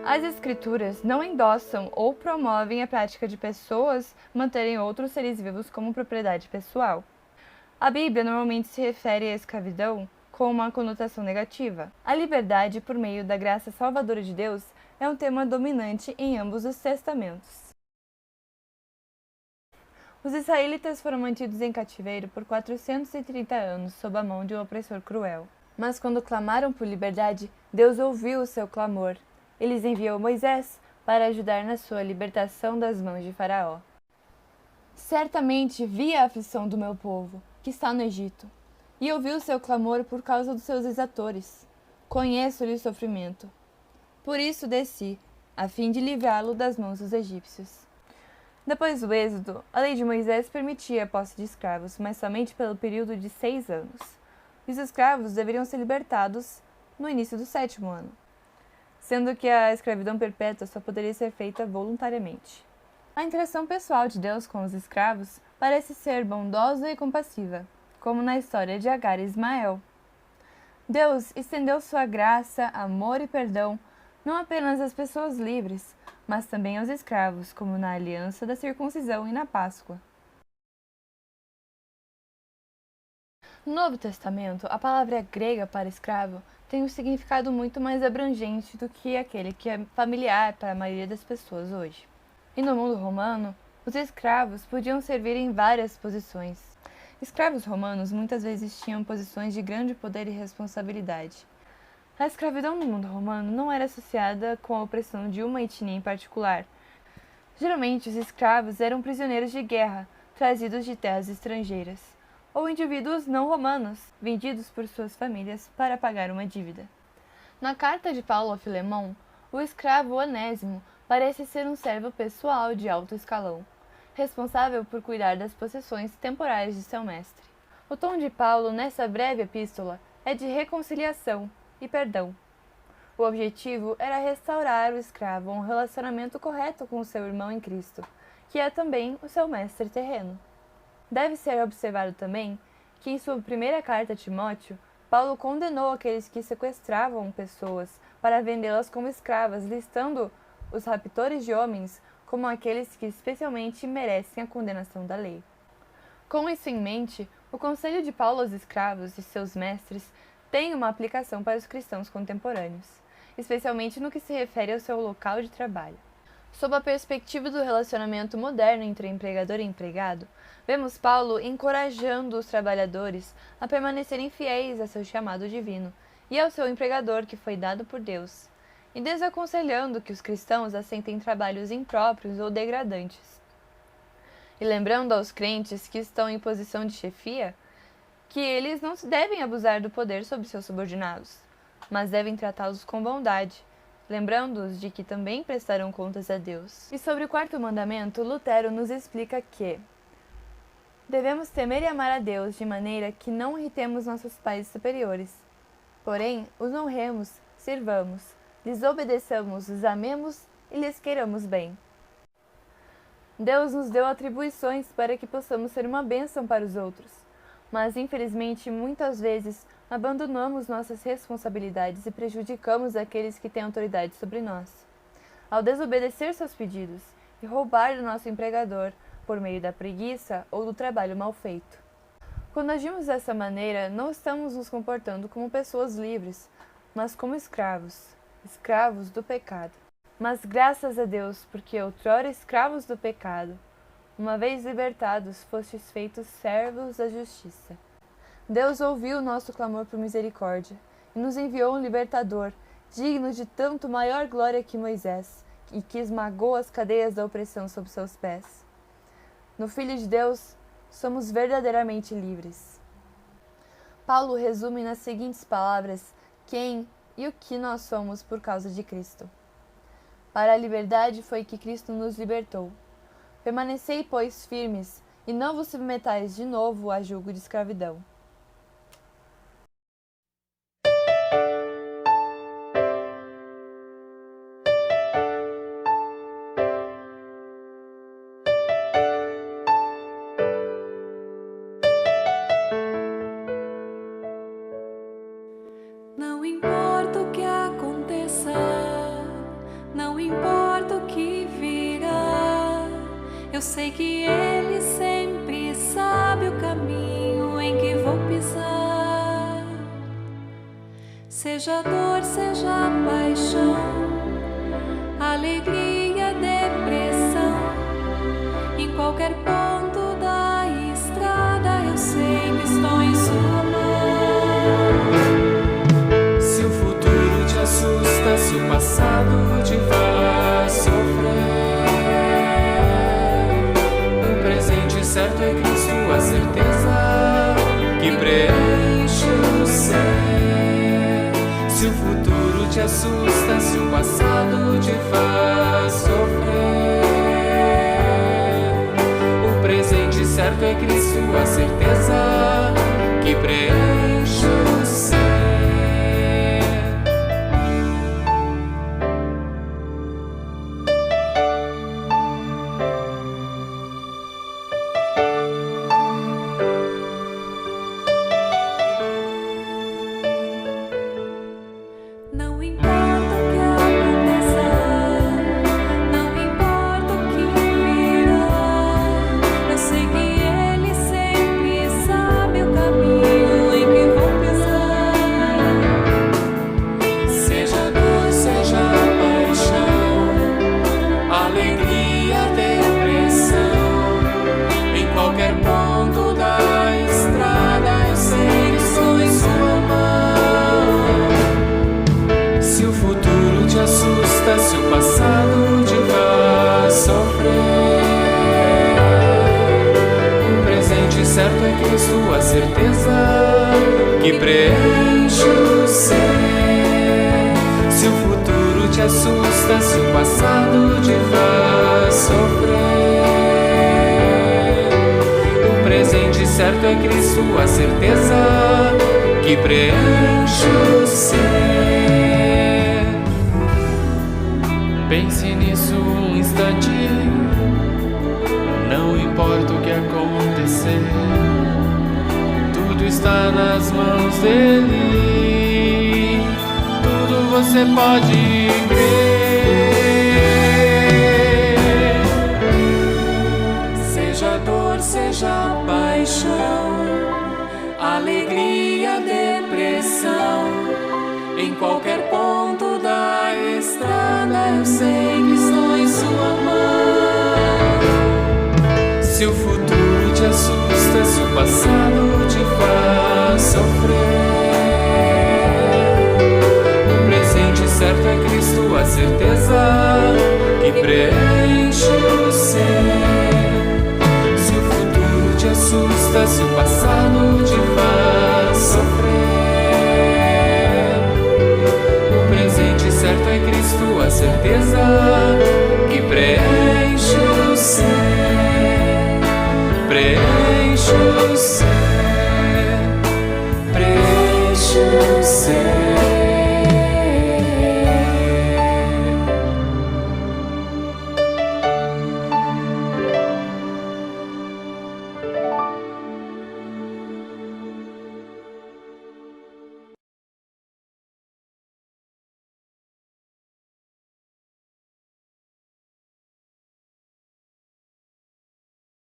As escrituras não endossam ou promovem a prática de pessoas manterem outros seres vivos como propriedade pessoal. A Bíblia normalmente se refere à escravidão com uma conotação negativa. A liberdade por meio da graça salvadora de Deus é um tema dominante em ambos os testamentos. Os israelitas foram mantidos em cativeiro por 430 anos sob a mão de um opressor cruel. Mas quando clamaram por liberdade, Deus ouviu o seu clamor. Ele enviou Moisés para ajudar na sua libertação das mãos de Faraó. Certamente vi a aflição do meu povo, que está no Egito, e ouvi o seu clamor por causa dos seus exatores. Conheço-lhe o sofrimento. Por isso desci, a fim de livrá-lo das mãos dos egípcios. Depois do êxodo, a lei de Moisés permitia a posse de escravos, mas somente pelo período de 6 anos. Os escravos deveriam ser libertados no início do 7º ano, sendo que a escravidão perpétua só poderia ser feita voluntariamente. A interação pessoal de Deus com os escravos parece ser bondosa e compassiva, como na história de Agar e Ismael. Deus estendeu sua graça, amor e perdão não apenas às pessoas livres, mas também aos escravos, como na aliança da circuncisão e na Páscoa. No Novo Testamento, a palavra grega para escravo tem um significado muito mais abrangente do que aquele que é familiar para a maioria das pessoas hoje. E no mundo romano, os escravos podiam servir em várias posições. Escravos romanos muitas vezes tinham posições de grande poder e responsabilidade. A escravidão no mundo romano não era associada com a opressão de uma etnia em particular. Geralmente, os escravos eram prisioneiros de guerra, trazidos de terras estrangeiras, ou indivíduos não romanos, vendidos por suas famílias para pagar uma dívida. Na carta de Paulo a Filemão, o escravo Onésimo parece ser um servo pessoal de alto escalão, responsável por cuidar das possessões temporárias de seu mestre. O tom de Paulo nessa breve epístola é de reconciliação e perdão. O objetivo era restaurar o escravo a um relacionamento correto com o seu irmão em Cristo, que é também o seu mestre terreno. Deve ser observado também que em sua primeira carta a Timóteo, Paulo condenou aqueles que sequestravam pessoas para vendê-las como escravas, listando os raptores de homens como aqueles que especialmente merecem a condenação da lei. Com isso em mente, o conselho de Paulo aos escravos e seus mestres tem uma aplicação para os cristãos contemporâneos, especialmente no que se refere ao seu local de trabalho. Sob a perspectiva do relacionamento moderno entre empregador e empregado, vemos Paulo encorajando os trabalhadores a permanecerem fiéis a seu chamado divino e ao seu empregador que foi dado por Deus, e desaconselhando que os cristãos acentem trabalhos impróprios ou degradantes. E lembrando aos crentes que estão em posição de chefia, que eles não devem abusar do poder sobre seus subordinados, mas devem tratá-los com bondade, lembrando-os de que também prestarão contas a Deus. E sobre o 4º mandamento, Lutero nos explica que devemos temer e amar a Deus de maneira que não irritemos nossos pais superiores. Porém, os honremos, sirvamos, lhes obedeçamos, os amemos e lhes queiramos bem. Deus nos deu atribuições para que possamos ser uma bênção para os outros, mas infelizmente muitas vezes abandonamos nossas responsabilidades e prejudicamos aqueles que têm autoridade sobre nós. Ao desobedecer seus pedidos e roubar do nosso empregador por meio da preguiça ou do trabalho mal feito. Quando agimos dessa maneira, não estamos nos comportando como pessoas livres, mas como escravos, escravos do pecado. Mas graças a Deus, porque outrora escravos do pecado, uma vez libertados, fostes feitos servos da justiça. Deus ouviu o nosso clamor por misericórdia e nos enviou um libertador, digno de tanto maior glória que Moisés, e que esmagou as cadeias da opressão sob seus pés. No Filho de Deus, somos verdadeiramente livres. Paulo resume nas seguintes palavras quem e o que nós somos por causa de Cristo. Para a liberdade foi que Cristo nos libertou. Permanecei, pois, firmes, e não vos submetais de novo a jugo de escravidão. Não importa o que aconteça sei que Ele sempre sabe o caminho em que vou pisar. Seja dor, seja paixão, alegria, depressão, em qualquer ponto da estrada eu sei que estou em sua mão. Se o futuro te assusta, se o passado te faz sofrer, o presente certo é Cristo, a certeza que preenche o ser. Se o futuro te assusta, se o passado te faz sofrer, o presente certo é Cristo, a certeza que preenche o ser. Não importa o que aconteça, não importa o que virá, eu sei que Ele sempre sabe o caminho em que vou pisar. Seja dor, seja paixão, alegria, depressão, em qualquer ponto da estrada eu sei que estou em sua mão. Se o futuro te assusta, se o passado te faz sofrer, o presente certo é Cristo, a certeza que preenche o ser. Se o futuro te assusta, se o passado te faz sofrer, o presente certo é Cristo, a certeza que preenche o ser. Pense nisso um instante, não importa o que acontecer, tudo está nas mãos dele, tudo você pode crer. Seja dor, seja paixão, alegria, depressão, em qualquer ponto da estrada eu sei que estou em sua mão. Se o futuro te assusta, se o passado te faz sofrer, o presente certo é Cristo, a certeza que preenche o ser. Se o futuro te assusta, se o